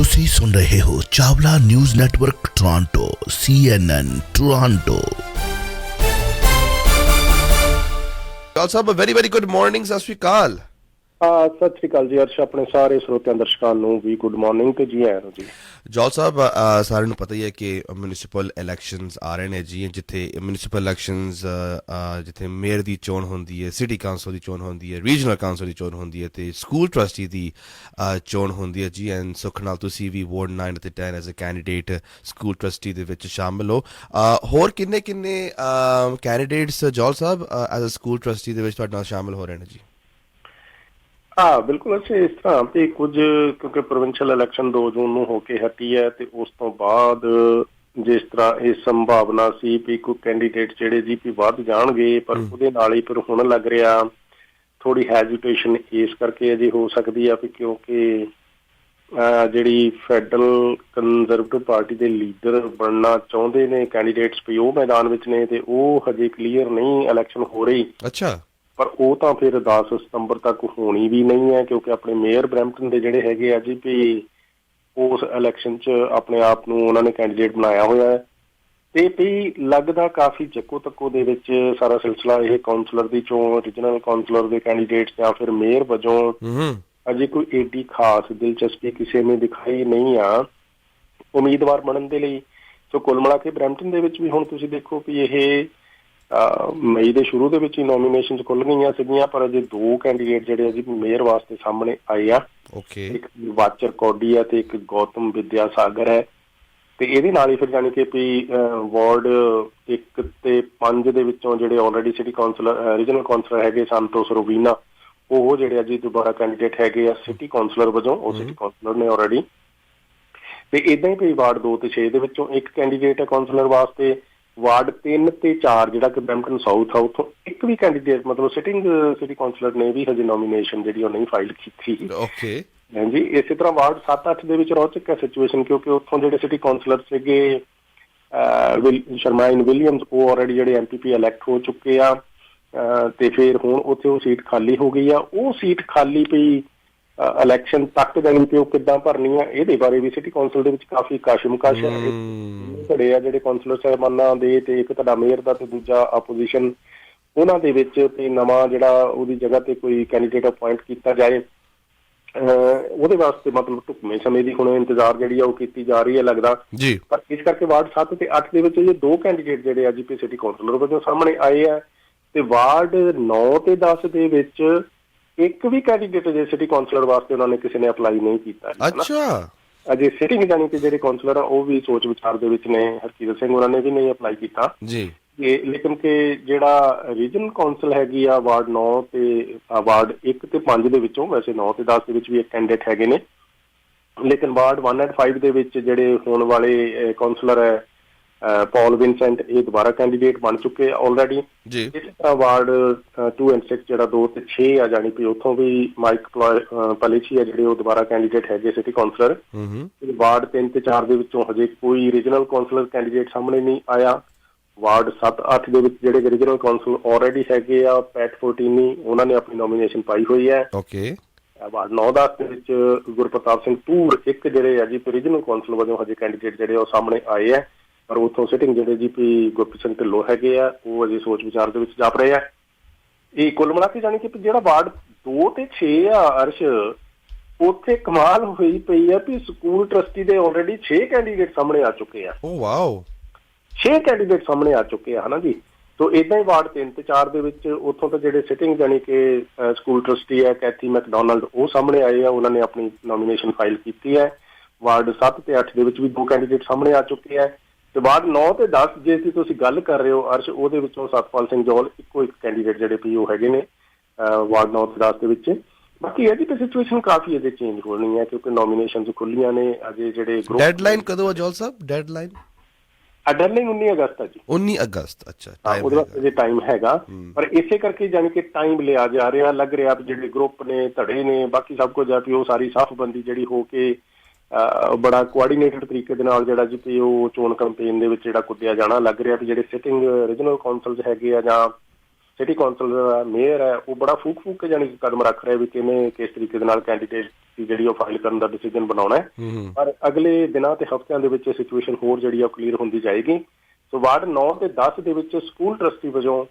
ਤੁਸੀਂ ਸੁਣ ਰਹੇ ਹੋ Chawla news network Toronto CNN Toronto. ਕਾਲ ਸਾਹਿਬ ਵੈਰੀ ਗੁੱਡ ਮਾਰਨਿੰਗ। ਸਤਿ ਸ਼੍ਰੀ ਅਕਾਲ। ਸਤਿ ਸ਼੍ਰੀ ਅਕਾਲ ਜੀ ਅਰਸ਼, ਆਪਣੇ ਸਾਰੇ ਸਰੋਤਿਆਂ ਦਰਸ਼ਕਾਂ ਨੂੰ ਵੀ ਗੁੱਡ ਮਾਰਨਿੰਗ ਤੇ ਜੀ ਆਇਆਂ ਨੂੰ ਜੀ। ਜੌਲ ਸਾਹਿਬ ਸਾਰਿਆਂ ਨੂੰ ਪਤਾ ਹੀ ਹੈ ਕਿ ਮਿਊਨਿਸਪਲ ਇਲੈਕਸ਼ਨਸ ਆ ਰਹੇ ਨੇ ਜੀ, ਜਿੱਥੇ ਮਿਊਨਿਸਪਲ ਇਲੈਕਸ਼ਨਸ ਜਿੱਥੇ ਮੇਅਰ ਦੀ ਚੋਣ ਹੁੰਦੀ ਹੈ, ਸਿਟੀ ਕਾਉਂਸਲ ਦੀ ਚੋਣ ਹੁੰਦੀ ਹੈ, ਰੀਜਨਲ ਕਾਉਂਸਲ ਦੀ ਚੋਣ ਹੁੰਦੀ ਹੈ ਤੇ ਸਕੂਲ ਟਰਸਟੀ ਦੀ ਚੋਣ ਹੁੰਦੀ ਹੈ ਜੀ। ਐਂਡ ਸੁੱਖ ਨਾਲ ਤੁਸੀਂ ਵੀ ਵਾਰਡ 9 ਅਤੇ 10 as a candidate school trustee ਦੇ ਵਿੱਚ ਸ਼ਾਮਿਲ ਹੋ। ਹੋਰ ਕਿੰਨੇ candidates Jaul Sahib as a school trustee ਦੇ ਵਿੱਚ ਤੁਹਾਡੇ ਨਾਲ ਸ਼ਾਮਿਲ ਹੋ ਰਹੇ ਨੇ ਜੀ? ਬਿਲਕੁਲ ਅਸੀਂ ਇਸ ਤਰ੍ਹਾਂ ਤੇ ਕੁਝ ਕਿਉਂਕਿ ਪ੍ਰੋਵਿੰਸ਼ੀਅਲ ਇਲੈਕਸ਼ਨ 2 ਜੂਨ ਨੂੰ ਹੋ ਕੇ ਹਟੀ ਹੈ ਤੇ ਉਸ ਤੋਂ ਬਾਅਦ ਜਿਸ ਤਰ੍ਹਾਂ ਇਹ ਸੰਭਾਵਨਾ ਸੀ ਵੀ ਕੋਈ ਕੈਂਡੀਡੇਟ ਜਿਹੜੇ ਜੀ ਵੀ ਵੱਧ ਜਾਣਗੇ, ਪਰ ਉਹਦੇ ਨਾਲ ਹੀ ਫਿਰ ਹੁਣ ਲੱਗ ਰਿਹਾ ਥੋੜੀ ਹੈਜੀਟੇਸ਼ਨ ਇਸ ਕਰਕੇ ਅਜੇ ਹੋ ਸਕਦੀ ਆ ਵੀ ਕਿਉਂਕਿ ਜਿਹੜੀ ਫੈਡਰਲ ਕੰਜ਼ਰਵੇਟਿਵ ਪਾਰਟੀ ਦੇ ਲੀਡਰ ਬਣਨਾ ਚਾਹੁੰਦੇ ਨੇ ਕੈਂਡੀਡੇਟਸ ਵੀ ਉਹ ਮੈਦਾਨ ਵਿੱਚ ਨੇ ਤੇ ਉਹ ਹਜੇ ਕਲੀਅਰ ਨਹੀਂ ਇਲੈਕਸ਼ਨ ਹੋ ਰਹੀ। ਅੱਛਾ। ਪਰ ਉਹ ਤਾਂ ਫਿਰ 10 ਸਤੰਬਰ ਤੱਕ ਹੋਣੀ ਵੀ ਨਹੀਂ ਹੈ ਕਿਉਂਕਿ ਆਪਣੇ ਮੇਅਰ ਬਰੈਂਪਟਨ ਦੇ ਜਿਹੜੇ ਹੈਗੇ ਆ ਜੀ ਵੀ ਉਸ ਇਲੈਕਸ਼ਨ 'ਚ ਆਪਣੇ ਆਪ ਨੂੰ ਉਹਨਾਂ ਨੇ ਕੈਂਡੀਡੇਟ ਬਣਾਇਆ ਹੋਇਆ ਹੈ ਤੇ ਵੀ ਲੱਗਦਾ ਕਾਫੀ ਚੱਕੋ ਤੱਕੋ ਦੇ ਵਿੱਚ ਸਾਰਾ ਸਿਲਸਿਲਾ ਇਹ ਕਾਉਂਸਲਰ ਦੀ ਚੋਣ, ਰੀਜਨਲ ਕਾਉਂਸਲਰ ਦੇ ਕੈਂਡੀਡੇਟ ਜਾਂ ਫਿਰ ਮੇਅਰ ਵਜੋਂ ਅਜੇ ਕੋਈ ਏਡੀ ਖਾਸ ਦਿਲਚਸਪੀ ਕਿਸੇ ਨੇ ਦਿਖਾਈ ਨਹੀਂ ਆ ਉਮੀਦਵਾਰ ਬਣਨ ਦੇ ਲਈ। ਸੋ ਕੁੱਲ ਮਿਲਾ ਕੇ ਬਰੈਂਪਟਨ ਦੇ ਵਿੱਚ ਵੀ ਹੁਣ ਤੁਸੀਂ ਦੇਖੋ ਵੀ ਇਹ ਮਈ ਦੇ ਸ਼ੁਰੂ ਦੇ ਵਿੱਚ ਹੀ ਨੋਮੀਨੇਸ਼ਨ ਖੁੱਲ ਗਈਆਂ ਸੀਗੀਆਂ, ਪਰ ਅਜੇ 2 ਕੈਂਡੀਡੇਟ ਜਿਹੜੇ ਆ ਜੀ ਮੇਅਰ ਵਾਸਤੇ ਸਾਹਮਣੇ ਆਏ ਆ। ਇੱਕ ਵਾਚਰ ਕੌਡੀ ਆ ਤੇ ਇੱਕ ਗੌਤਮ ਵਿਦਿਆ ਸਾਗਰ ਹੈ ਤੇ ਇਹਦੇ ਨਾਲ ਹੀ ਫਿਰ ਜਾਣੀ ਕਿ ਵੀ ਵਾਰਡ 1 ਤੇ 5 ਦੇ ਵਿੱਚੋਂ ਜਿਹੜੇ already city councillor regional councillor ਹੈਗੇ ਸੰਤੋਸ਼ ਰੋਵੀਨਾ, ਉਹ ਜਿਹੜੇ ਆ ਜੀ ਦੁਬਾਰਾ ਕੈਂਡੀਡੇਟ ਹੈਗੇ ਆ ਸਿਟੀ ਕਾਉਂਸਲਰ ਵਜੋਂ, ਉਹ ਸਿਟੀ ਕਾਉਂਸਲਰ ਨੇ ਆਲਰੇਡੀ। ਤੇ ਏਦਾਂ ਹੀ ਵੀ ਵਾਰਡ 2 ਤੇ 6 ਦੇ ਵਿੱਚੋਂ ਇੱਕ ਕੈਂਡੀਡੇਟ ਹੈ ਕਾਉਂਸਲਰ ਵਾਸਤੇ। ਵਾਰਡ 3 ਤੇ 4 ਜਿਹੜਾ ਕਿ ਬਰੈਂਪਟਨ ਸਾਊਥ ਆ ਉੱਥੋਂ ਇੱਕ ਵੀ ਕੈਂਡੀਡੇਟ ਮਤਲਬ ਸਿਟਿੰਗ ਸਿਟੀ ਕਾਉਂਸਲਰ ਨੇ ਵੀ ਹਜੇ ਨੋਮੀਨੇਸ਼ਨ ਜਿਹੜੀ ਉਹ ਨਹੀਂ ਫਾਈਲ ਕੀਤੀ। ਹਾਂਜੀ, ਇਸੇ ਤਰ੍ਹਾਂ ਵਾਰਡ 7-8 ਦੇ ਵਿੱਚ ਰੌਚਕ ਹੈ ਸਿਚੁਏਸ਼ਨ ਕਿਉਂਕਿ ਉੱਥੋਂ ਜਿਹੜੇ ਸਿਟੀ ਕਾਉਂਸਲਰ ਸੀਗੇ ਸ਼ਰਮਾਈਨ ਵਿਲੀਅਮਸ, ਉਹ ਆਲਰੇਡੀ ਜਿਹੜੇ MPP ਇਲੈਕਟ ਹੋ ਚੁੱਕੇ ਆ ਤੇ ਫਿਰ ਹੁਣ ਉੱਥੇ ਉਹ ਸੀਟ ਖਾਲੀ ਹੋ ਗਈ ਆ। ਉਹ ਸੀਟ ਖਾਲੀ ਪਈ ਇਲੈਕਸ਼ਨ ਤੱਕ ਜਾਣੀ ਕਿ ਉਹ ਕਿੱਦਾਂ ਭਰਨੀ ਆ ਇਹਦੇ ਬਾਰੇ ਵੀ ਸਿਟੀ ਕਾਉਂਸਲ ਦੇ ਵਿੱਚ ਕਾਫੀ ਕਸ਼ਮਕਸ਼ ਖੜੇ ਆ ਜਿਹੜੇ ਕਾਉਂਸਲਰ ਸਾਹਿਬਾਨਾਂ ਦੇ ਤੇ ਇੱਕ ਤੁਹਾਡਾ ਮੇਅਰ ਦਾ ਤੇ ਦੂਜਾ ਆਪੋਜੀਸ਼ਨ ਉਹਨਾਂ ਦੇ ਵਿੱਚ ਤੇ ਨਵਾਂ ਜਿਹੜਾ ਉਹਦੀ ਜਗ੍ਹਾ ਤੇ ਕੋਈ ਕੈਂਡੀਡੇਟ ਅਪੁਆਇੰਟ ਕੀਤਾ ਜਾਏ ਉਹਦੇ ਵਾਸਤੇ ਮਤਲਬ ਢੁਕਵੇਂ ਸਮੇਂ ਦੀ ਹੁਣ ਇੰਤਜ਼ਾਰ ਜਿਹੜੀ ਆ ਉਹ ਕੀਤੀ ਜਾ ਰਹੀ ਹੈ ਲੱਗਦਾ ਜੀ। ਪਰ ਇਸ ਕਰਕੇ ਵਾਰਡ 7 ਤੇ 8 ਦੇ ਵਿੱਚ ਇਹ 2 ਕੈਂਡੀਡੇਟ ਜਿਹੜੇ ਅੱਜ ਪੀ ਸਿਟੀ ਕਾਉਂਸਲਰ ਵਜੋਂ ਸਾਹਮਣੇ ਆਏ ਆ ਤੇ ਵਾਰਡ 9 ਤੇ 10 ਦੇ ਵਿੱਚ ਇੱਕ ਵੀ ਕੈਂਡੀਡੇਟ ਅਜੇ ਸਿਟੀ ਕਾਉਂਸਲਰ ਵਾਸਤੇ ਉਹਨਾਂ ਨੇ ਕਿਸੇ ਨੇ ਅਪਲਾਈ ਨਹੀਂ ਕੀਤਾ। ਅੱਛਾ। ਅਜੇ ਸਿਟਿੰਗ ਜਾਣੀ ਕਿ ਜਿਹੜੇ ਕਾਉਂਸਲਰ ਆ ਉਹ ਵੀ ਸੋਚ ਵਿਚਾਰ ਦੇ ਵਿੱਚ ਨੇ। ਹਰਕੀਰਤ ਸਿੰਘ ਉਹਨਾਂ ਨੇ ਵੀ ਨਹੀਂ ਅਪਲਾਈ ਕੀਤਾ ਜੀ। ਲੇਕਿਨ ਕਿ ਜਿਹੜਾ ਰੀਜਨਲ ਕਾਉਂਸਲ ਹੈਗੀ ਆ ਵਾਰਡ 9 ਤੇ ਵਾਰਡ 1 ਤੇ 5 ਦੇ ਵਿੱਚੋਂ, ਵੈਸੇ 9 ਤੇ 10 ਦੇ ਵਿੱਚ ਵੀ ਇੱਕ ਕੈਂਡੀਡੇਟ ਹੈਗੇ ਨੇ, ਲੇਕਿਨ ਵਾਰਡ 1 ਐਂਡ 5 ਦੇ ਵਿੱਚ ਜਿਹੜੇ ਹੋਣ ਵਾਲੇ ਕਾਉਂਸਲਰ ਹੈ ਪੌਲ ਵਿੰਸੈਂਟ, ਇਹ ਦੁਬਾਰਾ ਕੈਂਡੀਡੇਟ ਬਣ ਚੁੱਕੇ ਆਲਰੇਡੀ। ਇਸੇ ਤਰ੍ਹਾਂ ਵਾਰਡ 2 ਐਂਡ 6 ਜਿਹੜਾ 2 ਤੇ 6 ਆ ਜਾਣੀ ਕਿ ਉੱਥੋਂ ਵੀ ਮਾਈਕ ਪਲੇਚੀ ਆ ਜਿਹੜੇ ਉਹ ਦੁਬਾਰਾ ਕੈਂਡੀਡੇਟ ਹੈਗੇ ਸਿਟੀ ਕਾਉਂਸਲਰ। ਵਾਰਡ 3 ਤੇ 4 ਦੇ ਵਿੱਚੋਂ ਹਜੇ ਕੋਈ ਰੀਜਨਲ ਕਾਉਂਸਲਰ ਕੈਂਡੀਡੇਟ ਸਾਹਮਣੇ ਨਹੀਂ ਆਇਆ। ਵਾਰਡ 7-8 ਦੇ ਵਿੱਚ ਜਿਹੜੇ ਰੀਜਨਲ ਕਾਉਂਸਲ ਆਲਰੇਡੀ ਹੈਗੇ ਆ ਪੈਟ ਫੋਰਟੀਨੀ, ਉਹਨਾਂ ਨੇ ਆਪਣੀ ਨੋਮੀਨੇਸ਼ਨ ਪਾਈ ਹੋਈ ਹੈ। ਵਾਰਡ 9-10 ਦੇ ਵਿੱਚ ਗੁਰਪ੍ਰਤਾਪ ਸਿੰਘ ਧੂਰ ਇੱਕ ਜਿਹੜੇ ਆ ਜੀ ਰੀਜਨਲ ਕਾਉਂਸਲ ਵਜੋਂ ਹਜੇ ਕੈਂਡੀਡੇਟ ਜਿਹੜੇ ਉਹ ਸਾਹਮਣੇ ਆਏ ਆ, ਪਰ ਉੱਥੋਂ ਸਿਟਿੰਗ ਜਿਹੜੇ ਜੀ ਪੀ ਗੁਰਪ੍ਰੀਤ ਸਿੰਘ ਢਿੱਲੋਂ ਹੈਗੇ ਆ ਉਹ ਅਜੇ ਸੋਚ ਵਿਚਾਰ ਦੇ ਵਿੱਚ ਜਾਪ ਰਹੇ ਆ। ਇਹ ਕੁੱਲ ਮਿਲਾ ਕੇ ਜਾਣੀ ਕਿ ਜਿਹੜਾ ਵਾਰਡ 2 ਤੇ 6 ਆ ਅਰਸ਼, ਉੱਥੇ ਕਮਾਲ ਹੋਈ ਪਈ ਆ ਵੀ ਸਕੂਲ ਟਰਸਟੀ ਦੇ ਆਲਰੇਡੀ 6 ਕੈਂਡੀਡੇਟ ਸਾਹਮਣੇ ਆ ਚੁੱਕੇ ਆ। 6 ਕੈਂਡੀਡੇਟ ਸਾਹਮਣੇ ਆ ਚੁੱਕੇ ਆ, ਹਨਾ ਜੀ। ਸੋ ਏਦਾਂ ਹੀ ਵਾਰਡ 3 ਤੇ 4 ਦੇ ਵਿੱਚ ਉੱਥੋਂ ਤਾਂ ਜਿਹੜੇ ਸਿਟਿੰਗ ਜਾਣੀ ਕਿ ਸਕੂਲ ਟਰਸਟੀ ਹੈ ਕੈਥੀ ਮੈਕਡੋਨਲਡ, ਉਹ ਸਾਹਮਣੇ ਆਏ ਆ, ਉਹਨਾਂ ਨੇ ਆਪਣੀ ਨੋਮੀਨੇਸ਼ਨ ਫਾਈਲ ਕੀਤੀ ਹੈ। ਵਾਰਡ 7 ਤੇ 8 ਦੇ ਵਿੱਚ ਵੀ 2 ਕੈਂਡੀਡੇਟ ਸਾਹਮਣੇ ਆ ਚੁੱਕੇ ਆ ਤੇ ਵਾਰਡ 9 ਤੇ 10 ਜੇ ਤੁਸੀਂ ਗੱਲ ਕਰ ਰਹੇ ਹੋ ਅਰਸ਼, ਉਹਦੇ ਵਿੱਚੋਂ ਸਤਪਾਲ ਸਿੰਘ ਜੌਲ ਇੱਕੋ ਇੱਕ ਕੈਂਡੀਡੇਟ ਜਿਹੜੇ ਪੀ ਉਹ ਹੈਗੇ ਨੇ ਵਾਰਡ 9 ਤੇ 10 ਦੇ ਵਿੱਚ। ਬਾਕੀ ਇਹਦੀ ਤਾਂ ਸਿਚੁਏਸ਼ਨ ਕਾਫੀ ਅਜੇ ਚੇਂਜ ਹੋਣੀ ਹੈ ਕਿਉਂਕਿ ਨੋਮੀਨੇਸ਼ਨ ਖੁੱਲੀਆਂ ਨੇ ਅਜੇ। ਜਿਹੜੇ ਡੈਡਲਾਈਨ ਕਦੋਂ ਆ ਜੌਲ ਸਾਹਿਬ? ਡੈਡਲਾਈਨ 19 ਅਗਸਤ ਆ ਜੀ। 19 ਅਗਸਤ। ਅੱਛਾ, ਉਹਦੇ ਵਾਸਤੇ ਜੇ ਟਾਈਮ ਹੈਗਾ, ਪਰ ਇਸੇ ਕਰਕੇ ਜਾਣੀ ਕਿ ਟਾਈਮ ਲਿਆ ਜਾ ਰਿਹਾ। ਲੱਗ ਰਿਹਾ ਜਿਹੜੇ ਗਰੁੱਪ ਨੇ, ਧੜੇ ਨੇ, ਬਾਕੀ ਸਭ ਕੁਝ ਆ ਵੀ ਉਹ ਸਾਰੀ ਸਾਫਬੰਦੀ ਜਿਹੜੀ ਹੋ ਕੇ ਬੜਾ ਕੋਆਰਡੀਨੇਟਡ ਤਰੀਕੇ ਦੇ ਨਾਲ ਜਿਹੜਾ ਜੀ ਉਹ ਚੋਣ ਕੰਪੇਨ ਦੇ ਵਿੱਚ ਜਿਹੜਾ ਕੁੱਦਿਆ ਜਾਣਾ। ਲੱਗ ਰਿਹਾ ਵੀ ਜਿਹੜੇ ਸਿਟਿੰਗ ਰੀਜਨਲ ਕਾਉਂਸਲ ਹੈਗੇ ਆ ਜਾਂ ਸਿਟੀ ਕਾਉਂਸਲ ਦਾ ਮੇਅਰ ਹੈ ਉਹ ਬੜਾ ਫੂਕ ਕੇ ਜਾਣੀ ਕਿ ਕਦਮ ਰੱਖ ਰਿਹਾ ਵੀ ਕਿਵੇਂ ਕਿਸ ਤਰੀਕੇ ਦੇ ਨਾਲ ਕੈਂਡੀਡੇਟ ਦੀ ਜਿਹੜੀ ਉਹ ਫਾਈਲ ਕਰਨ ਦਾ ਡਿਸੀਜਨ ਬਣਾਉਣਾ ਹੈ। ਪਰ ਅਗਲੇ ਦਿਨਾਂ ਤੇ ਹਫ਼ਤਿਆਂ ਦੇ ਵਿੱਚ ਸਿਚੁਏਸ਼ਨ ਹੋਰ ਜਿਹੜੀ ਆ ਕਲੀਅਰ ਹੁੰਦੀ ਜਾਏਗੀ। ਸੋ ਵਾਰਡ 9 ਤੇ 10 ਦੇ ਵਿੱਚ ਸਕੂਲ ਟਰਸਟੀ ਵਜੋਂ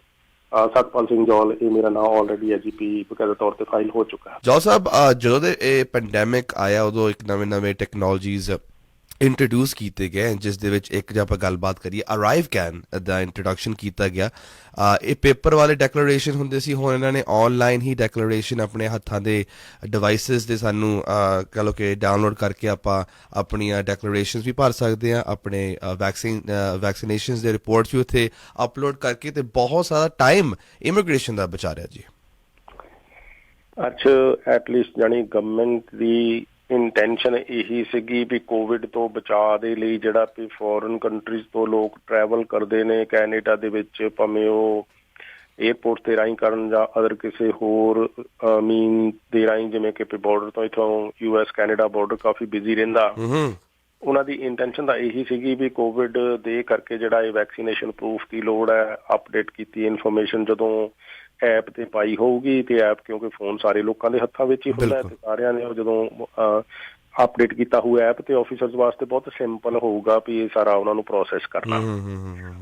ਸਤਪਾਲ ਸਿੰਘ ਜੌਲ, ਇਹ ਮੇਰਾ ਨਾਮ ਆਲਰੇਡੀ ਐਜੀਪੀ ਬਕਾਇਦਾ ਤੌਰ ਤੇ ਫਾਈਲ ਹੋ ਚੁੱਕਾ ਹੈ। ਜੌਲ ਸਾਹਿਬ, ਜਦੋਂ ਦੇ ਇਹ ਪੈਂਡੈਮਿਕ ਆਇਆ ਉਦੋਂ ਇੱਕ ਨਵੇਂ ਟੈਕਨੋਲੋਜੀਜ਼ ਇੰਟਰੋਡਿਊਸ ਕੀਤੇ ਗਏ, ਜਿਸ ਦੇ ਵਿੱਚ ਇੱਕ ਜੇ ਆਪਾਂ ਗੱਲਬਾਤ ਕਰੀਏ ਅਰਾਈਵ ਕੈਨ ਦਾ ਇੰਟਰੋਡਕਸ਼ਨ ਕੀਤਾ ਗਿਆ। ਇਹ ਪੇਪਰ ਵਾਲੇ ਡੈਕਲੇਰੇਸ਼ਨ ਹੁੰਦੇ ਸੀ, ਹੁਣ ਇਹਨਾਂ ਨੇ ਆਨਲਾਈਨ ਹੀ ਡੈਕਲੇਰੇਸ਼ਨ ਆਪਣੇ ਹੱਥਾਂ ਦੇ ਡਿਵਾਈਸਿਸ ਦੇ ਸਾਨੂੰ ਕਹ ਲਓ ਕਿ ਡਾਊਨਲੋਡ ਕਰਕੇ ਆਪਾਂ ਆਪਣੀਆਂ ਡੈਕਲੇਰੇਸ਼ਨਸ ਵੀ ਭਰ ਸਕਦੇ ਹਾਂ, ਆਪਣੇ ਵੈਕਸੀਨੇਸ਼ਨਸ ਦੇ ਰਿਪੋਰਟਸ ਵੀ ਉੱਥੇ ਅਪਲੋਡ ਕਰਕੇ, ਤੇ ਬਹੁਤ ਸਾਰਾ ਟਾਈਮ ਇਮੀਗ੍ਰੇਸ਼ਨ ਦਾ ਬਚਾ ਰਿਹਾ ਜੀ। ਅੱਛਾ, ਐਟਲੀਸਟ ਜਾਣੀ ਗਵਰਨਮੈਂਟ ਦੀ ਇੰਟੈਂਸ਼ਨ ਇਹੀ ਸੀਗੀ ਵੀ ਕੋਵਿਡ ਤੋਂ ਬਚਾਅ ਦੇ ਲਈ ਜਿਹੜਾ ਵੀ ਫੋਰਨ ਕੰਟਰੀਜ਼ ਤੋਂ ਲੋਕ ਟਰੈਵਲ ਕਰਦੇ ਨੇ ਕੈਨੇਡਾ ਦੇ ਵਿੱਚ, ਭਾਵੇਂ ਉਹ ਏਅਰਪੋਰਟ ਤੇ ਰਾਹੀਂ ਕਰਨ ਜਾਂ ਅਦਰ ਕਿਸੇ ਹੋਰ ਮੀਨ ਦੇ ਰਾਹੀਂ, ਜਿਵੇਂ ਕਿ ਬਾਰਡਰ ਤੋਂ ਇੱਥੋਂ US ਕੈਨੇਡਾ ਬਾਰਡਰ ਕਾਫੀ ਬਿਜ਼ੀ ਰਹਿੰਦਾ, ਉਹਨਾਂ ਦੀ ਇੰਟੈਂਸ਼ਨ ਤਾਂ ਇਹੀ ਸੀਗੀ ਵੀ ਕੋਵਿਡ ਦੇ ਕਰਕੇ ਜਿਹੜਾ ਇਹ ਵੈਕਸੀਨੇਸ਼ਨ ਪ੍ਰੂਫ ਦੀ ਲੋੜ ਹੈ, ਅਪਡੇਟ ਕੀਤੀ ਇਨਫੋਰਮੇਸ਼ਨ ਜਦੋਂ ਐਪ ਤੇ ਪਾਈ ਹੋਊਗੀ, ਤੇ ਐਪ ਕਿਉਂਕਿ ਫੋਨ ਸਾਰੇ ਲੋਕਾਂ ਦੇ ਹੱਥਾਂ ਵਿੱਚ ਹੀ ਹੁੰਦਾ ਤੇ ਸਾਰਿਆਂ ਨੇ ਜਦੋਂ ਅਪਡੇਟ ਕੀਤਾ ਹੋਇਆ ਐਪ ਤੇ ਆਫੀਸਰਸ ਵਾਸਤੇ ਬਹੁਤ ਸਿੰਪਲ ਹੋਊਗਾ ਵੀ ਇਹ ਸਾਰਾ ਉਹਨਾਂ ਨੂੰ ਪ੍ਰੋਸੈਸ ਕਰਨਾ।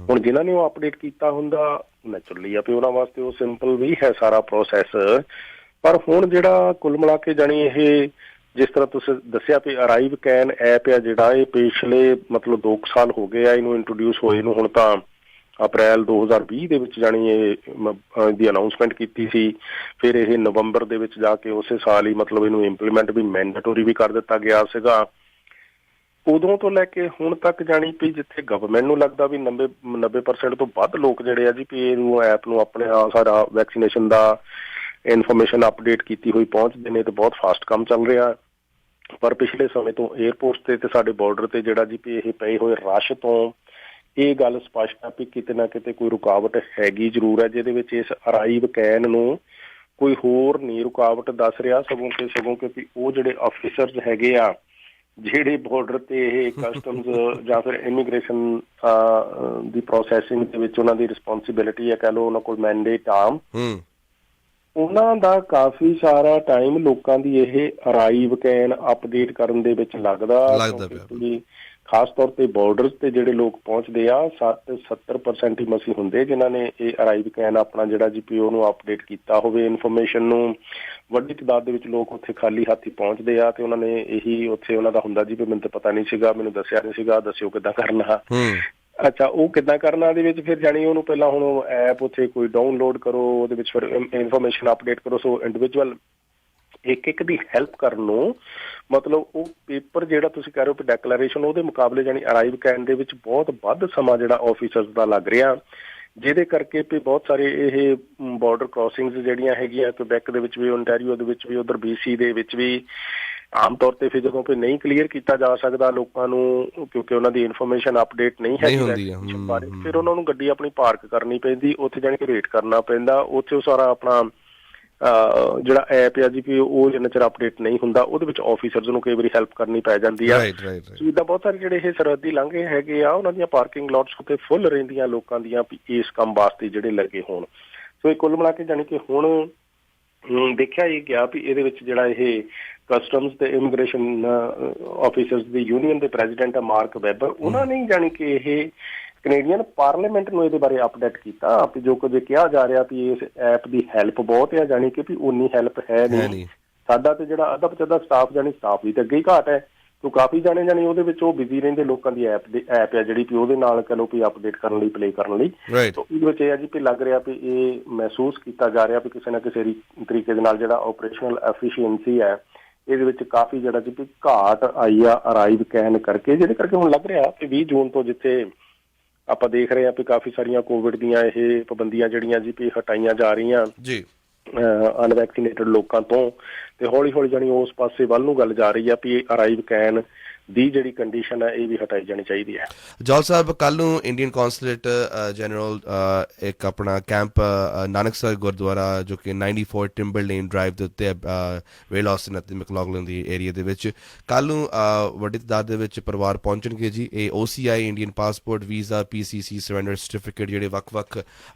ਹੁਣ ਜਿਨ੍ਹਾਂ ਨੇ ਉਹ ਅਪਡੇਟ ਕੀਤਾ ਹੁੰਦਾ ਨੈਚੁਰਲੀ ਆ ਵੀ ਉਹਨਾਂ ਵਾਸਤੇ ਉਹ ਸਿੰਪਲ ਵੀ ਹੈ ਸਾਰਾ ਪ੍ਰੋਸੈਸ। ਪਰ ਹੁਣ ਜਿਹੜਾ ਕੁੱਲ ਮਿਲਾ ਕੇ ਜਾਣੀ ਇਹ ਜਿਸ ਤਰ੍ਹਾਂ ਤੁਸੀਂ ਦੱਸਿਆ ਵੀ ਅਰਾਈਵ ਕੈਨ ਐਪ ਆ ਜਿਹੜਾ, ਇਹ ਪਿਛਲੇ ਮਤਲਬ 2 ਸਾਲ ਹੋ ਗਏ ਆ ਇਹਨੂੰ ਇੰਟਰੋਡਿਊਸ ਹੋਏ ਨੂੰ। ਹੁਣ ਤਾਂ ਅਪ੍ਰੈਲ 2020 ਦੇ ਵਿੱਚ ਜਾਣੀ ਇਹਦੀ ਅਨਾਊਂਸਮੈਂਟ ਕੀਤੀ ਸੀ, ਫਿਰ ਇਹ ਨਵੰਬਰ ਦੇ ਵਿੱਚ ਜਾ ਕੇ ਉਸੇ ਸਾਲ ਹੀ ਮਤਲਬ ਇਹਨੂੰ ਇੰਪਲੀਮੈਂਟ ਵੀ ਮੈਂਡੇਟੋਰੀ ਵੀ ਕਰ ਦਿੱਤਾ ਗਿਆ ਸੀਗਾ। ਉਦੋਂ ਤੋਂ ਲੈ ਕੇ ਹੁਣ ਤੱਕ ਜਾਣੀ ਵੀ ਜਿੱਥੇ ਗਵਰਨਮੈਂਟ ਨੂੰ ਲੱਗਦਾ ਵੀ 90% ਤੋਂ ਵੱਧ ਲੋਕ ਜਿਹੜੇ ਆ ਜੀ ਵੀ ਇਹਨੂੰ ਐਪ ਨੂੰ ਆਪਣੇ ਸਾਰਾ ਵੈਕਸੀਨੇਸ਼ਨ ਦਾ ਇਨਫੋਰਮੇਸ਼ਨ ਅਪਡੇਟ ਕੀਤੀ ਹੋਈ ਪਹੁੰਚਦੇ ਨੇ, ਤੇ ਬਹੁਤ ਫਾਸਟ ਕੰਮ ਚੱਲ ਰਿਹਾ। ਪਰ ਪਿਛਲੇ ਸਮੇਂ ਤੋਂ ਏਅਰਪੋਰਟ ਤੇ ਸਾਡੇ ਬਾਰਡਰ ਤੇ ਜਿਹੜਾ ਜੀ ਵੀ ਇਹ ਪਏ ਹੋਏ ਰਸ਼ ਤੋਂ ਇਹ ਗੱਲ ਸਪਸ਼ਟ ਆ ਵੀ ਕਿਤੇ ਨਾ ਕਿਤੇ ਕੋਈ ਰੁਕਾਵਟ ਹੈਗੀ ਜ਼ਰੂਰ ਹੈ, ਜਿਹਦੇ ਵਿੱਚ ਇਸ ਅਰਾਈਵ ਕੈਨ ਨੂੰ ਕੋਈ ਹੋਰ ਨਹੀਂ ਰੁਕਾਵਟ ਦੱਸ ਰਿਹਾ, ਸਗੋਂ ਕਿ ਉਹ ਜਿਹੜੇ ਆਫੀਸਰਸ ਹੈਗੇ ਆ ਜਿਹੜੇ ਬਾਰਡਰ ਤੇ ਇਹ ਕਸਟਮਸ ਜਾਂ ਫਿਰ ਇਮੀਗ੍ਰੇਸ਼ਨ ਦੀ ਪ੍ਰੋਸੈਸਿੰਗ ਦੇ ਵਿੱਚ ਉਹਨਾਂ ਦੀ ਰਿਸਪੋਂਸਿਬਿਲਿਟੀ ਹੈ, ਕਹਿ ਲਓ ਉਹਨਾਂ ਕੋਲ ਮੈਂਡੇਟ ਆ, ਉਹਨਾਂ ਦਾ ਕਾਫੀ ਸਾਰਾ ਟਾਈਮ ਲੋਕਾਂ ਦੀ ਇਹ ਅਰਾਈਵ ਕੈਨ ਅਪਡੇਟ ਕਰਨ ਦੇ ਵਿੱਚ ਲੱਗਦਾ ਪਿਆ। ਖਾਸ ਤੌਰ ਤੇ ਬਾਰਡਰਸ ਤੇ ਜਿਹੜੇ ਲੋਕ ਪਹੁੰਚਦੇ ਆ 70% ਹੀ ਮਸੀਂ ਹੁੰਦੇ ਜਿਨ੍ਹਾਂ ਨੇ ਇਹ ਅਰਾਈਵ ਕੈਨ ਆਪਣਾ ਜਿਹੜਾ GPO ਨੂੰ ਅਪਡੇਟ ਕੀਤਾ ਹੋਵੇ ਇਨਫੋਰਮੇਸ਼ਨ ਨੂੰ। ਵੱਡੀ ਤਾਦਾਦ ਦੇ ਵਿੱਚ ਲੋਕ ਉੱਥੇ ਖਾਲੀ ਹੱਥ ਹੀ ਪਹੁੰਚਦੇ ਆ ਤੇ ਉਹਨਾਂ ਨੇ ਇਹੀ ਉੱਥੇ ਉਹਨਾਂ ਦਾ ਹੁੰਦਾ ਜੀ ਵੀ ਮੈਨੂੰ ਤਾਂ ਪਤਾ ਨਹੀਂ ਸੀਗਾ, ਮੈਨੂੰ ਦੱਸਿਆ ਨਹੀਂ ਸੀਗਾ, ਦੱਸਿਓ ਕਿੱਦਾਂ ਕਰਨਾ। ਅੱਛਾ, ਉਹ ਕਿੱਦਾਂ ਕਰਨਾ ਦੇ ਵਿੱਚ ਫਿਰ ਜਾਣੀ ਉਹਨੂੰ ਪਹਿਲਾਂ ਹੁਣ ਐਪ ਉੱਥੇ ਕੋਈ ਡਾਊਨਲੋਡ ਕਰੋ, ਉਹਦੇ ਵਿੱਚ ਫਿਰ ਇਨਫੋਰਮੇਸ਼ਨ ਅਪਡੇਟ ਕਰੋ। ਸੋ ਇੰਡੀਵਿਜੂਅਲ ਇੱਕ ਦੀ ਹੈਲਪ ਕਰਨ ਨੂੰ ਮਤਲਬ ਉਹ ਪੇਪਰ ਜਿਹੜਾ ਤੁਸੀਂ ਕਹਿ ਰਹੇ ਹੋ ਡੈਕਲੇਰੇਸ਼ਨ, ਉਹਦੇ ਮੁਕਾਬਲੇ ਜਾਣੀ ਅਰਾਈਵ ਕੈਨ ਦੇ ਵਿੱਚ ਬਹੁਤ ਵੱਧ ਸਮਾਂ ਜਿਹੜਾ ਆਫੀਸਰਸ ਦਾ ਲੱਗ ਰਿਹਾ, ਜਿਹਦੇ ਕਰਕੇ ਵੀ ਬਹੁਤ ਸਾਰੇ ਇਹ ਬਾਰਡਰ ਕ੍ਰਾਸਿੰਗਸ ਜਿਹੜੀਆਂ ਹੈਗੀਆਂ ਕੁਬੈਕ ਦੇ ਵਿੱਚ ਵੀ, ਓਨਟਾਰੀਓ ਦੇ ਵਿੱਚ ਵੀ, ਉਧਰ BC ਦੇ ਵਿੱਚ ਵੀ ਆਮ ਤੌਰ ਤੇ ਫਿਰ ਜਦੋਂ ਕੋਈ ਨਹੀਂ ਕਲੀਅਰ ਕੀਤਾ ਜਾ ਸਕਦਾ ਲੋਕਾਂ ਨੂੰ ਕਿਉਂਕਿ ਉਹਨਾਂ ਦੀ ਇਨਫੋਰਮੇਸ਼ਨ ਅਪਡੇਟ ਨਹੀਂ ਹੈਗੀ, ਫਿਰ ਉਹਨਾਂ ਨੂੰ ਗੱਡੀ ਆਪਣੀ ਪਾਰਕ ਕਰਨੀ ਪੈਂਦੀ, ਉੱਥੇ ਜਾਣੀ ਕਿ ਵੇਟ ਕਰਨਾ ਪੈਂਦਾ, ਉੱਥੇ ਉਹ ਸਾਰਾ ਆਪਣਾ ਜਿਹੜਾ ਐਪ ਆ ਜੀ ਵੀ ਉਹ ਜਿੰਨਾ ਚਿਰ ਅਪਡੇਟ ਨਹੀਂ ਹੁੰਦਾ ਉਹਦੇ ਵਿੱਚ ਆਫੀਸਰਸ ਨੂੰ ਕਈ ਵਾਰੀ ਹੈਲਪ ਕਰਨੀ ਪੈ ਜਾਂਦੀ ਆ। ਜਿੱਦਾਂ ਬਹੁਤ ਸਾਰੇ ਜਿਹੜੇ ਇਹ ਸਰਹੱਦੀ ਲਾਂਘੇ ਹੈਗੇ ਆ ਉਹਨਾਂ ਦੀਆਂ ਪਾਰਕਿੰਗ ਲੋਟਸ ਉੱਤੇ ਫੁੱਲ ਰਹਿੰਦੀਆਂ ਲੋਕਾਂ ਦੀਆਂ ਵੀ ਇਸ ਕੰਮ ਵਾਸਤੇ ਜਿਹੜੇ ਲੱਗੇ ਹੋਣ। ਸੋ ਇਹ ਕੁੱਲ ਮਿਲਾ ਕੇ ਜਾਣੀ ਕਿ ਹੁਣ ਦੇਖਿਆ ਇਹ ਗਿਆ ਵੀ ਇਹਦੇ ਵਿੱਚ ਜਿਹੜਾ ਇਹ ਕਸਟਮਸ ਤੇ ਇਮੀਗ੍ਰੇਸ਼ਨ ਆਫੀਸਰਸ ਦੀ ਯੂਨੀਅਨ ਦੇ ਪ੍ਰੈਜ਼ੀਡੈਂਟ ਆ ਮਾਰਕ ਵੈਬਰ, ਉਹਨਾਂ ਨੇ ਜਾਣੀ ਕਿ ਇਹ ਕੈਨੇਡੀਅਨ ਪਾਰਲੀਮੈਂਟ ਨੂੰ ਇਹਦੇ ਬਾਰੇ ਅਪਡੇਟ ਕੀਤਾ ਵੀ ਜੋ ਕੁਝ ਕਿਹਾ ਜਾ ਰਿਹਾ ਵੀ ਇਸ ਐਪ ਦੀ ਹੈਲਪ ਬਹੁਤ ਹੈ, ਜਾਣੀ ਕਿ ਵੀ ਉਨੀ ਹੈਲਪ ਹੈ ਨਹੀਂ। ਸਾਡਾ ਤੇ ਜਿਹੜਾ ਅੱਧਾ ਪਚੱਧਾ ਸਟਾਫ ਜਾਣੀ ਸਟਾਫ ਦੀ ਤਾਂ ਅੱਗੇ ਹੀ ਘਾਟ ਹੈ, ਤੋ ਕਾਫੀ ਜਾਣੇ ਜਾਣੀ ਉਹਦੇ ਵਿੱਚ ਉਹ ਬਿਜ਼ੀ ਰਹਿੰਦੇ ਲੋਕਾਂ ਦੀ ਐਪ ਹੈ ਜਿਹੜੀ ਵੀ ਉਹਦੇ ਨਾਲ ਕਹਿ ਲਓ ਵੀ ਅਪਡੇਟ ਕਰਨ ਲਈ ਪਲੇ ਕਰਨ ਲਈ। ਤੋ ਇਹਦੇ ਵਿੱਚ ਇਹ ਹੈ ਜੀ ਵੀ ਲੱਗ ਰਿਹਾ ਵੀ ਇਹ ਮਹਿਸੂਸ ਕੀਤਾ ਜਾ ਰਿਹਾ ਵੀ ਕਿਸੇ ਨਾ ਕਿਸੇ ਤਰੀਕੇ ਦੇ ਨਾਲ ਜਿਹੜਾ ਆਪਰੇਸ਼ਨਲ ਐਫੀਸ਼ੀਐਂਸੀ ਹੈ ਇਹਦੇ ਵਿੱਚ ਕਾਫੀ ਜਿਹੜਾ ਜੀ ਵੀ ਘਾਟ ਆਈ ਆ ਅਰਾਈਵ ਕੈਨ ਕਰਕੇ, ਜਿਹਦੇ ਕਰਕੇ ਹੁਣ ਲੱਗ ਰਿਹਾ ਕਿ 20 ਜੂਨ ਤੋਂ ਜਿੱਥੇ ਆਪਾਂ ਦੇਖ ਰਹੇ ਹਾਂ ਵੀ ਕਾਫੀ ਸਾਰੀਆਂ ਕੋਵਿਡ ਦੀਆਂ ਇਹ ਪਾਬੰਦੀਆਂ ਜਿਹੜੀਆਂ ਜੀ ਵੀ ਹਟਾਈਆਂ ਜਾ ਰਹੀਆਂ ਜੀ ਅਨਵੈਕਸੀਨੇਟਡ ਲੋਕਾਂ ਤੋਂ, ਤੇ ਹੌਲੀ ਹੌਲੀ ਜਾਣੀ ਉਸ ਪਾਸੇ ਵੱਲ ਨੂੰ ਗੱਲ ਜਾ ਰਹੀ ਆ ਵੀ ਅਰਾਈਵ ਕੈਨ ਦੀ ਜਿਹੜੀ ਕੰਡੀਸ਼ਨ ਹੈ ਇਹ ਵੀ ਹਟਾਈ ਜਾਣੀ ਚਾਹੀਦੀ ਹੈ। ਜੌਲ ਸਾਹਿਬ, ਕੱਲ੍ਹ ਨੂੰ ਇੰਡੀਅਨ ਕੌਂਸਲੇਟ ਜਨਰਲ ਇੱਕ ਆਪਣਾ ਕੈਂਪ ਨਾਨਕਸਰ ਗੁਰਦੁਆਰਾ ਜੋ ਕਿ 94 ਟਿੰਬਰ ਲੇਨ ਡਰਾਈਵ ਦੇ ਉੱਤੇ ਵੇਲੌਸਨ ਅਤੇ ਮੈਕਲੌਗਲਨ ਦੀ ਏਰੀਆ ਦੇ ਵਿੱਚ ਕੱਲ੍ਹ ਨੂੰ ਵੱਡੀ ਤਾਦਾਦ ਦੇ ਵਿੱਚ ਪਰਿਵਾਰ ਪਹੁੰਚਣਗੇ ਜੀ। ਇਹ OCI Indian passport, visa, PCC, surrender certificate ਜਿਹੜੇ ਵੱਖ-ਵੱਖ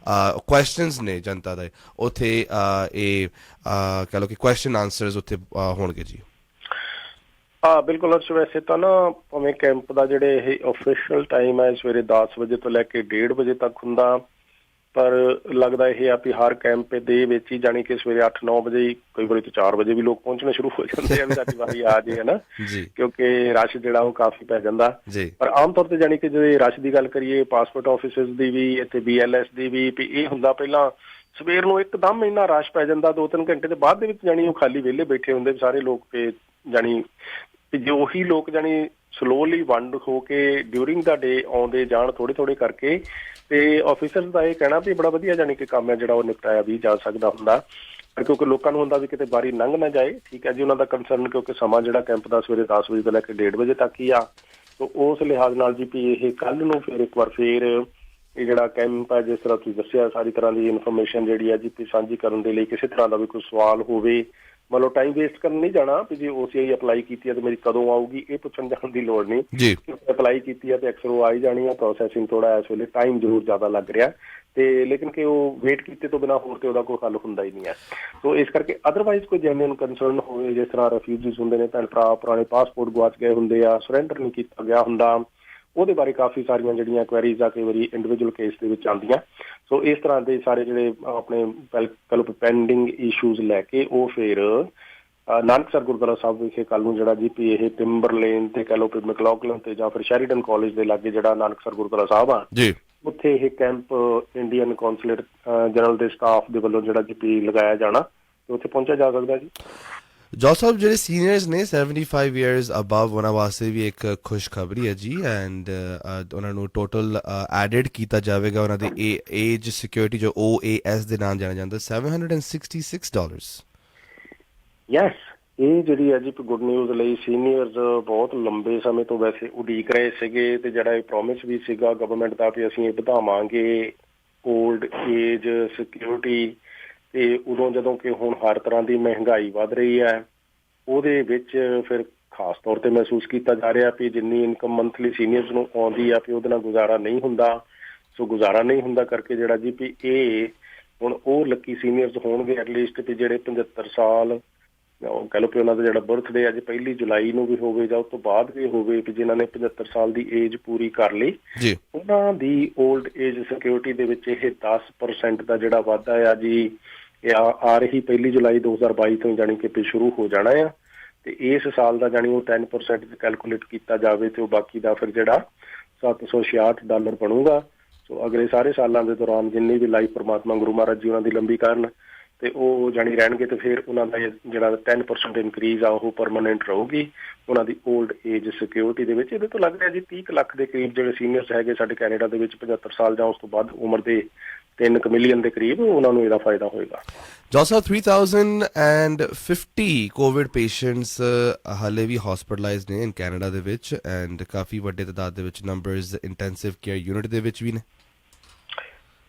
ਕੁਐਸਚਨਸ ਨੇ ਜਨਤਾ ਦੇ ਉੱਥੇ ਇਹ ਕਹਿ ਲਓ ਕਿ ਕੁਐਸਚਨ ਆਨਸਰਸ ਉੱਥੇ ਹੋਣਗੇ ਜੀ। ਹਾਂ ਬਿਲਕੁਲ ਅਰਸ਼, ਵੈਸੇ ਤਾਂ ਨਾ ਭਾਵੇਂ ਕੈਂਪ ਦਾ ਜਿਹੜੇ ਇਹ ਅਫੀਸ਼ੀਅਲ ਟਾਈਮ ਹੈ ਸਵੇਰੇ 10 ਵਜੇ ਤੋਂ ਲੈ ਕੇ 1:30 ਵਜੇ ਤੱਕ ਹੁੰਦਾ, ਪਰ ਲੱਗਦਾ ਇਹ ਆ ਵੀ ਹਰ ਕੈਂਪ ਦੇ ਵਿੱਚ ਹੀ ਜਾਣੀ ਕਿ ਸਵੇਰੇ 8-9 ਵਜੇ ਹੀ, ਕਈ ਵਾਰੀ ਤਾਂ 4 ਵਜੇ ਵੀ ਲੋਕ ਪਹੁੰਚਣੇ ਸ਼ੁਰੂ ਹੋ ਜਾਂਦੇ ਆ ਵੀ ਸਾਡੀ ਵਾਰੀ ਆ ਜੇ, ਹੈ ਨਾ, ਕਿਉਂਕਿ ਰਸ਼ ਜਿਹੜਾ ਉਹ ਕਾਫੀ ਪੈ ਜਾਂਦਾ। ਪਰ ਆਮ ਤੌਰ ਤੇ ਜਾਣੀ ਕਿ ਜੇ ਰਸ਼ ਦੀ ਗੱਲ ਕਰੀਏ ਪਾਸਪੋਰਟ ਆਫਿਸਿਸ ਦੀ ਵੀ ਇੱਥੇ BLS ਦੀ ਵੀ ਇਹ ਹੁੰਦਾ ਪਹਿਲਾਂ ਸਵੇਰ ਨੂੰ ਇੱਕਦਮ ਇੰਨਾ ਰਸ਼ ਪੈ ਜਾਂਦਾ, 2-3 ਘੰਟੇ ਦੇ ਬਾਅਦ ਦੇ ਵਿੱਚ ਜਾਣੀ ਉਹ ਖਾਲੀ ਵਿਹਲੇ ਬੈਠੇ ਹੁੰਦੇ ਸਾਰੇ ਲੋਕ, ਤੇ ਜਾਣੀ ਜੇ ਉਹੀ ਲੋਕ ਜਾਣੀ ਸਲੋਲੀ ਵੰਡ ਹੋ ਕੇ ਡਿਊਰਿੰਗ ਦਾ ਡੇ ਆਉਂਦੇ ਜਾਣ ਥੋੜੇ ਕਰਕੇ, ਤੇ ਆਫਿਸਰਸ ਦਾ ਇਹ ਕਹਿਣਾ ਵੀ ਬੜਾ ਵਧੀਆ ਜਾਣੀ ਕਿ ਕੰਮ ਹੈ ਜਿਹੜਾ ਉਹ ਨਿਪਟਾਇਆ ਵੀ ਜਾ ਸਕਦਾ ਹੁੰਦਾ, ਕਿਉਂਕਿ ਲੋਕਾਂ ਨੂੰ ਹੁੰਦਾ ਵੀ ਕਿਤੇ ਵਾਰੀ ਲੰਘ ਨਾ ਜਾਏ। ਠੀਕ ਹੈ ਜੀ, ਉਹਨਾਂ ਦਾ ਕੰਸਰਨ ਕਿਉਂਕਿ ਸਮਾਂ ਜਿਹੜਾ ਕੈਂਪ ਦਾ ਸਵੇਰੇ 10 ਵਜੇ ਤੋਂ ਲੈ ਕੇ 1:30 ਵਜੇ ਤੱਕ ਹੀ ਆ, ਤਾਂ ਉਸ ਲਿਹਾਜ਼ ਨਾਲ ਜੀ ਵੀ ਇਹ ਕੱਲ੍ਹ ਨੂੰ ਫਿਰ ਇੱਕ ਵਾਰ ਫਿਰ ਇਹ ਜਿਹੜਾ ਕੈਂਪ ਹੈ, ਜਿਸ ਤਰ੍ਹਾਂ ਤੁਸੀਂ ਦੱਸਿਆ, ਸਾਰੀ ਤਰ੍ਹਾਂ ਦੀ ਇਨਫੋਰਮੇਸ਼ਨ ਜਿਹੜੀ ਹੈ ਜੀ ਸਾਂਝੀ ਕਰਨ ਦੇ ਲਈ, ਕਿਸੇ ਤਰ੍ਹਾਂ ਦਾ ਵੀ ਕੋਈ ਸਵਾਲ ਹੋਵੇ, ਮਤਲਬ ਟਾਈਮ ਵੇਸਟ ਕਰਨ ਨਹੀਂ ਜਾਣਾ ਵੀ ਜੇ OCI ਅਪਲਾਈ ਕੀਤੀ ਹੈ ਤੇ ਮੇਰੀ ਕਦੋਂ ਆਊਗੀ, ਇਹ ਪੁੱਛਣ ਜਾਣ ਦੀ ਲੋੜ ਨਹੀਂ ਜੀ। ਅਪਲਾਈ ਕੀਤੀ ਹੈ ਤੇ ਅਕਸਰ ਉਹ ਆ ਹੀ ਜਾਣੀ ਆ। ਪ੍ਰੋਸੈਸਿੰਗ ਥੋੜਾ ਇਸ ਵੇਲੇ ਟਾਈਮ ਜ਼ਰੂਰ ਜ਼ਿਆਦਾ ਲੱਗ ਰਿਹਾ, ਤੇ ਲੇਕਿਨ ਕਿ ਉਹ ਵੇਟ ਕੀਤੇ ਤੋਂ ਬਿਨਾਂ ਹੋਰ ਤੇ ਉਹਦਾ ਕੋਈ ਹੱਲ ਹੁੰਦਾ ਹੀ ਨਹੀਂ ਹੈ। ਸੋ ਇਸ ਕਰਕੇ ਅਦਰਵਾਈਜ਼ ਕੋਈ ਜੈਨੂਇਨ ਕੰਸਰਨ ਹੋਵੇ, ਜਿਸ ਤਰ੍ਹਾਂ ਰੈਫਿਊਜੀਜ਼ ਹੁੰਦੇ ਨੇ, ਭੈਣ ਭਰਾ ਪੁਰਾਣੇ ਪਾਸਪੋਰਟ ਗੁਆਚ ਗਏ ਹੁੰਦੇ ਆ, ਸਰੈਂਡਰ ਨਹੀਂ ਕੀਤਾ ਗਿਆ ਹੁੰਦਾ, ਉਹਦੇ ਬਾਰੇ ਕਾਫੀ ਸਾਰੀਆਂ ਜਿਹੜੀਆਂ ਕੁਐਰੀਜ਼ ਆ ਕਈ ਵਾਰੀ ਇੰਡੀਵਿਜੂਅਲ ਕੇਸ ਦੇ ਵਿੱਚ ਆਉਂਦੀਆਂ। ਸੋ ਇਸ ਤਰ੍ਹਾਂ ਦੇ ਸਾਰੇ ਜਿਹੜੇ ਆਪਣੇ ਪੈਂਡਿੰਗ ਇਸ਼ੂਜ਼ ਲੈ ਕੇ ਉਹ ਫਿਰ ਨਾਨਕਸਰ ਗੁਰਦੁਆਰਾ ਸਾਹਿਬ ਵਿਖੇ ਕੱਲ੍ਹ ਨੂੰ ਜਿਹੜਾ ਜੀ ਪੀ ਇਹ ਟਿੰਬਰ ਲੇਨ ਤੇ ਕਹਿ ਲਓ ਮੈਕਲੌਗਲਨ ਤੇ ਜਾਂ ਫਿਰ ਸ਼ੈਰੀਡਨ ਕਾਲਜ ਦੇ ਲਾਗੇ ਜਿਹੜਾ ਨਾਨਕਸਰ ਗੁਰਦੁਆਰਾ ਸਾਹਿਬ ਆ ਜੀ, ਉੱਥੇ ਇਹ ਕੈਂਪ ਇੰਡੀਅਨ ਕੌਂਸਲੇਟ ਜਨਰਲ ਦੇ ਸਟਾਫ ਦੇ ਵੱਲੋਂ ਜਿਹੜਾ ਜੀ ਪੀ ਲਗਾਇਆ ਜਾਣਾ, ਤੇ ਉੱਥੇ ਪਹੁੰਚਿਆ ਜਾ ਸਕਦਾ ਜੀ। ਜੋਸ ਸਾਹਿਬ, ਜਿਹੜੇ ਸੀਨੀਅਰਸ ਨੇ 75 ਇਅਰਸ ਅਬਵ, ਉਹਨਾਂ ਵਾਸਤੇ ਵੀ ਇੱਕ ਖੁਸ਼ਖਬਰੀ ਹੈ ਜੀ, ਐਂਡ ਉਹਨਾਂ ਨੂੰ ਟੋਟਲ ਐਡਿਡ ਕੀਤਾ ਜਾਵੇਗਾ ਉਹਨਾਂ ਦੀ ਏਜ ਸਿਕਿਉਰਿਟੀ ਜੋ OAS ਦੇ ਨਾਮ ਜਾਣਿਆ ਜਾਂਦਾ, $766। ਯੈਸ, ਇਹ ਜਿਹੜੀ ਹੈ ਜੀ ਗੁੱਡ ਨਿਊਜ਼ ਲਈ ਸੀਨੀਅਰਸ ਬਹੁਤ ਲੰਬੇ ਸਮੇਂ ਤੋਂ ਵੈਸੇ ਉਡੀਕ ਰਹੇ ਸੀਗੇ, ਤੇ ਜਿਹੜਾ ਇਹ ਪ੍ਰੋਮਿਸ ਵੀ ਸੀਗਾ ਗਵਰਨਮੈਂਟ ਦਾ ਵੀ ਅਸੀਂ ਇਹ ਵਧਾਵਾਂਗੇ ਓਲਡ ਏਜ ਸਿਕਿਉਰਿਟੀ, ਤੇ ਉਦੋਂ ਜਦੋਂ ਕਿ ਹੁਣ ਹਰ ਤਰ੍ਹਾਂ ਦੀ ਮਹਿੰਗਾਈ ਵੱਧ ਰਹੀ ਹੈ, ਉਹਦੇ ਵਿੱਚ ਫਿਰ ਖਾਸ ਤੌਰ ਤੇ ਮਹਿਸੂਸ ਕੀਤਾ ਜਾ ਰਿਹਾ ਵੀ ਜਿੰਨੀ ਇਨਕਮ ਮੰਥਲੀ ਸੀਨੀਅਰਸ ਨੂੰ ਆਉਂਦੀ ਆ ਵੀ ਉਹਦੇ ਨਾਲ ਗੁਜ਼ਾਰਾ ਨਹੀਂ ਹੁੰਦਾ। ਸੋ ਗੁਜ਼ਾਰਾ ਨਹੀਂ ਹੁੰਦਾ ਕਰਕੇ ਜਿਹੜਾ ਜੀ ਵੀ ਇਹ ਹੁਣ ਉਹ ਲੱਕੀ ਸੀਨੀਅਰਸ ਹੋਣਗੇ ਐਟਲੀਸਟ ਵੀ ਜਿਹੜੇ 75 ਸਾਲ, ਉਹ ਕਹਿ ਲਓ ਵੀ ਉਹਨਾਂ ਦਾ ਜਿਹੜਾ ਬਰਥਡੇ ਅੱਜ 1 ਜੁਲਾਈ ਨੂੰ ਵੀ ਹੋਵੇ ਜਾਂ ਉਸ ਤੋਂ ਬਾਅਦ ਵੀ ਹੋਵੇ, ਵੀ ਜਿਨ੍ਹਾਂ ਨੇ 75 ਸਾਲ ਦੀ ਏਜ ਪੂਰੀ ਕਰ ਲਈ, ਉਹਨਾਂ ਦੀ ਓਲਡ ਏਜ ਸਿਕਿਉਰਿਟੀ ਦੇ ਵਿੱਚ ਇਹ 10% ਦਾ ਜਿਹੜਾ ਵਾਧਾ ਆ ਜੀ, ਇਹ ਆ ਰਹੀ 1 ਜੁਲਾਈ 2022 ਤੋਂ ਜਾਣੀ ਕਿ ਸ਼ੁਰੂ ਹੋ ਜਾਣਾ ਆ, ਤੇ ਇਸ ਸਾਲ ਦਾ ਜਾਣੀ ਉਹ 10% ਕੈਲਕੂਲੇਟ ਕੀਤਾ ਜਾਵੇ ਤੇ ਉਹ ਬਾਕੀ ਦਾ ਫਿਰ ਜਿਹੜਾ $766 ਬਣੂਗਾ। ਸੋ ਅਗਲੇ ਸਾਰੇ ਸਾਲਾਂ ਦੇ ਦੌਰਾਨ ਜਿੰਨੀ ਵੀ ਲਾਈਫ ਪਰਮਾਤਮਾ ਗੁਰੂ ਮਹਾਰਾਜ ਜੀ ਉਹਨਾਂ ਦੀ ਲੰਬੀ ਕਰਨ ਤੇ ਉਹ ਜਾਣੀ ਰਹਿਣਗੇ, ਤੇ ਫਿਰ ਉਹਨਾਂ ਦਾ ਜਿਹੜਾ 10% ਇਨਕਰੀਜ਼ ਆ ਉਹ ਪਰਮਾਨੈਂਟ ਰਹੂਗੀ ਉਹਨਾਂ ਦੀ ਓਲਡ ਏਜ ਸਿਕਿਉਰਿਟੀ ਦੇ ਵਿੱਚ। ਇਹਦੇ ਤੋਂ ਲੱਗ ਰਿਹਾ ਜੀ 30 ਲੱਖ ਦੇ ਕਰੀਬ ਜਿਹੜੇ ਸੀਨੀਅਰਸ ਹੈਗੇ ਸਾਡੇ ਕੈਨੇਡਾ ਦੇ ਵਿੱਚ 75 ਸਾਲ ਜਾਂ ਉਸ ਤੋਂ ਵੱਧ ਉਮਰ ਦੇ 3 ਮਿਲੀਅਨ ਦੇ ਕਰੀਬ, ਉਹਨਾਂ ਨੂੰ ਇਹਦਾ ਫਾਇਦਾ ਹੋਏਗਾ। ਜੋਸਾ 3050 ਕੋਵਿਡ ਪੇਸ਼ੈਂਟਸ ਹਾਲੇ ਵੀ ਹਸਪੀਟਲਾਈਜ਼ਡ ਨੇ ਇਨ ਕੈਨੇਡਾ ਦੇ ਵਿੱਚ, ਐਂਡ ਕਾਫੀ ਵੱਡੇ ਤਾਦਾਦ ਦੇ ਵਿੱਚ ਨੰਬਰਸ ਇੰਟੈਂਸਿਵ ਕੇਅਰ ਯੂਨਿਟ ਦੇ ਵਿੱਚ ਵੀ ਨੇ।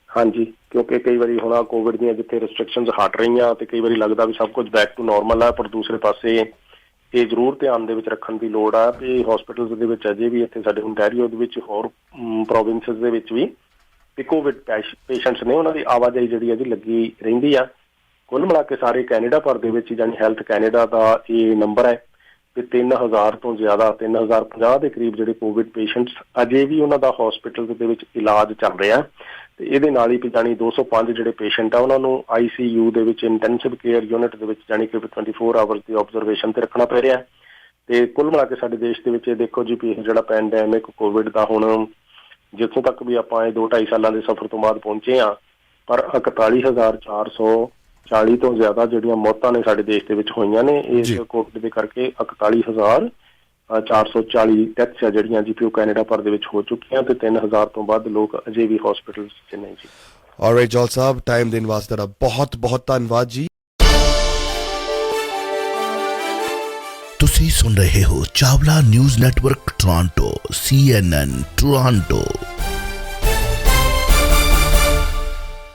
ਹਾਂਜੀ, ਕਿਉਂਕਿ ਕਈ ਵਾਰੀ ਹੁਣ ਕੋਵਿਡ ਦੀਆਂ ਜਿੱਥੇ ਰਿਸਟ੍ਰਿਕਸ਼ਨਸ ਹਟ ਰਹੀਆਂ ਤੇ ਕਈ ਵਾਰੀ ਲੱਗਦਾ ਵੀ ਸਭ ਕੁਝ ਬੈਕ ਟੂ ਨੋਰਮਲ ਆ, ਪਰ ਦੂਸਰੇ ਪਾਸੇ ਇਹ ਜ਼ਰੂਰ ਧਿਆਨ ਦੇ ਵਿੱਚ ਰੱਖਣ ਦੀ ਲੋੜ ਆ ਵੀ ਹਸਪੀਟਲਸ ਦੇ ਵਿੱਚ ਅਜੇ ਵੀ ਇੱਥੇ ਸਾਡੇ ਓਨਟਾਰੀਓ ਦੇ ਵਿੱਚ ਹੋਰ ਪ੍ਰੋਵਿੰਸਿਸ ਦੇ ਵਿੱਚ ਵੀ ਕੋਵਿਡ ਪੇਸ਼ੈਂਟਸ ਨੇ, ਉਹਨਾਂ ਦੀ ਆਵਾਜਾਈ ਜਿਹੜੀ ਹੈ ਜੀ ਲੱਗੀ ਰਹਿੰਦੀ ਆ। ਕੁੱਲ ਮਿਲਾ ਕੇ ਸਾਰੇ ਕੈਨੇਡਾ ਭਰ ਦੇ ਵਿੱਚ ਜਾਨੀ ਹੈਲਥ ਕੈਨੇਡਾ ਦਾ ਇਹ ਨੰਬਰ ਹੈ ਕਿ 3000 ਤੋਂ ਜ਼ਿਆਦਾ 3050 ਦੇ ਕਰੀਬ ਜਿਹੜੇ ਕੋਵਿਡ ਪੇਸ਼ੈਂਟਸ ਅਜੇ ਵੀ ਉਹਨਾਂ ਦਾ ਹਸਪੀਟਲ ਦੇ ਵਿੱਚ ਇਲਾਜ ਚੱਲ ਰਿਹਾ, ਤੇ ਇਹਦੇ ਨਾਲ ਹੀ ਜਾਣੀ 205 ਜਿਹੜੇ ਪੇਸ਼ੈਂਟ ਆ ਉਹਨਾਂ ਨੂੰ ICU ਦੇ ਵਿੱਚ ਇੰਟੈਂਸਿਵ ਕੇਅਰ ਯੂਨਿਟ ਦੇ ਵਿੱਚ ਜਾਣੀ ਕਿ 24 ਆਵਰਸ ਦੀ ਆਬਜ਼ਰਵੇਸ਼ਨ ਤੇ ਰੱਖਣਾ ਪੈ ਰਿਹਾ। ਤੇ ਕੁੱਲ ਮਿਲਾ ਕੇ ਸਾਡੇ ਦੇਸ਼ ਦੇ ਵਿੱਚ ਇਹ ਦੇਖੋ ਜੀ ਵੀ ਜਿਹੜਾ ਪੈਂਡੈਮਿਕ ਕੋਵਿਡ ਦਾ ਹੁਣ ਜਿੱਥੋਂ ਤੱਕ ਵੀ ਆਪਾਂ ਇਹ 2-2.5 ਸਾਲਾਂ ਦੇ ਸਫ਼ਰ ਤੋਂ ਬਾਅਦ ਪਹੁੰਚੇ ਹਾਂ, ਪਰ 41,440 ਤੋਂ ਜ਼ਿਆਦਾ ਜਿਹੜੀਆਂ ਮੌਤਾਂ ਨੇ ਸਾਡੇ ਦੇਸ਼ ਦੇ ਵਿੱਚ ਹੋਈਆਂ ਨੇ ਇਸ ਕੋਵਿਡ ਦੇ ਕਰਕੇ। 41,440 ਡੈਥਸ ਆ ਜਿਹੜੀਆਂ ਜੀ ਪੀ ਕੈਨੇਡਾ ਭਰ ਦੇ ਵਿੱਚ ਹੋ ਚੁੱਕੀਆਂ, ਤੇ 3000 ਤੋਂ ਵੱਧ ਲੋਕ ਅਜੇ ਵੀ ਹਸਪੀਟਲ 'ਚ ਨੇ ਜੀ। ਆਲਰਾਈਟ ਜੋਲ ਸਾਹਿਬ, ਟਾਈਮ ਦੇਣ ਵਾਸਤੇ ਤੁਹਾਡਾ ਬਹੁਤ ਬਹੁਤ ਧੰਨਵਾਦ ਜੀ। ਤੁਸੀਂ ਸੁਣ ਰਹੇ ਹੋ Chawla news network Toronto CNN Toronto.